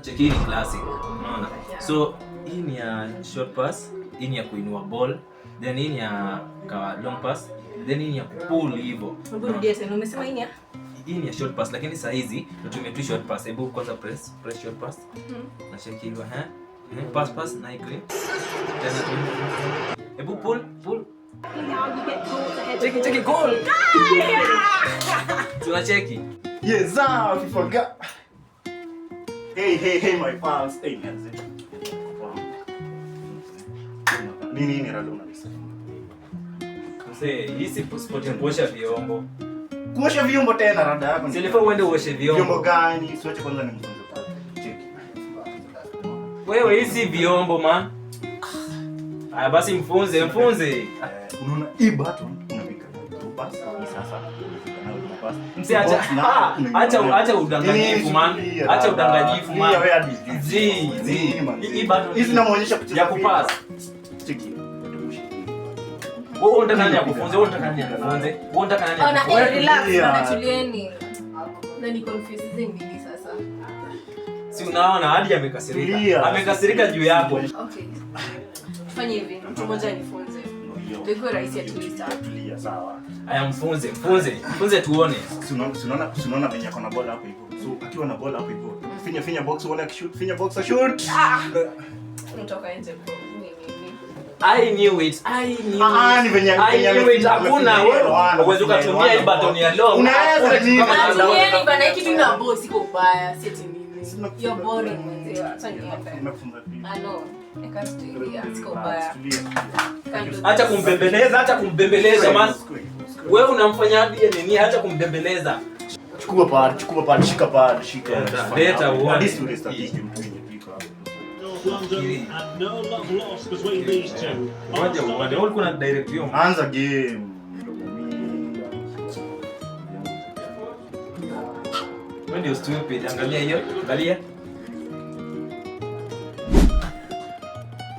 Check hii ni classic. Unaona? So hii ni ya short pass, hii ni ya kuinua ball, then hii ni ya long pass, then hii ni ya pull hivyo. Rudia tena, umesema hii ni ya? Hii ni ya short pass, lakini saa hizi tutumie tu short pass. Hebu kwanza press short pass. Na check hilo pass na iko. Tena tu. Hebu pull. Check goal. Tunacheki. Yes, if you forgot. Hey, my fans. Hey, nianze. Nini rada unalisema? Mzee, hii si sport ya kuosha vyombo. Kuosha vyombo tena rada yako. Silifaa uende uoshe vyombo. Vyombo gani? Siwache kwanza nimfunze pale. Cheki. Wewe hii si vyombo man. Aya basi mfunze. Unaona hii button unapika. Pass sasa. Mzee acha udanganyifu man. Acha udanganyifu man. Hii button hizi namuonyesha kucheza ya kupass. Cheki. Wewe unataka nani akufunze? Wewe unataka nani akufunze? Wewe unataka nani akufunze? Ona, relax, natulieni. Na ni confusing nini sasa? Si unaona hadi amekasirika. Amekasirika juu yako. Okay. Fanya hivi, mtu mmoja nifunze. Ndio rahisi tulia sawa. Aya mfunze tuone. Unaona venye ako na bola hapo hivyo. So akiwa na bola hapo hivyo. Finya box uone akishoot, finya box shoot. Unatoka nje bro. I knew it. Ni venye hakuna wewe uweze kutumia hii button ya long. Unaweza ni yani bana hiki tu na boss iko ubaya, seti nini. You're boring mzee. Acha niende. No. I can't do it. Siko ubaya. Acha kumbembeleza man. Wewe unamfanya hadi nini? Acha kumbembeleza. Chukua pad, shika. Leta uone. Hadi story statistics mtu and no love lost between these two. Waje ulikuwa na direct view. Anza game. Wewe ndio stupid. Angalia hiyo.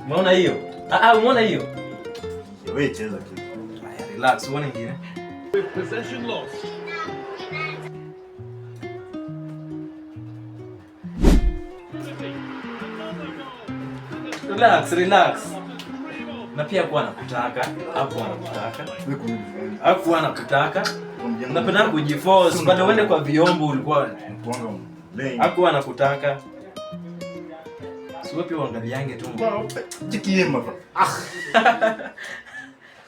Umeona hiyo? Umeona hiyo? Wewe cheza kitu. Relax, uone nyingine. With possession lost. Relax. Na pia kwa anakutaka, hapo anakutaka. Unapenda kujiforce, bado uende kwa vyombo ulikuwa hapo anakutaka. Sio pia uangaliange tu. Jikiema bro.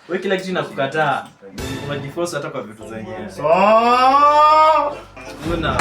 Wewe kila kitu inakukataa. Unajiforce hata kwa vitu zenyewe. So, Una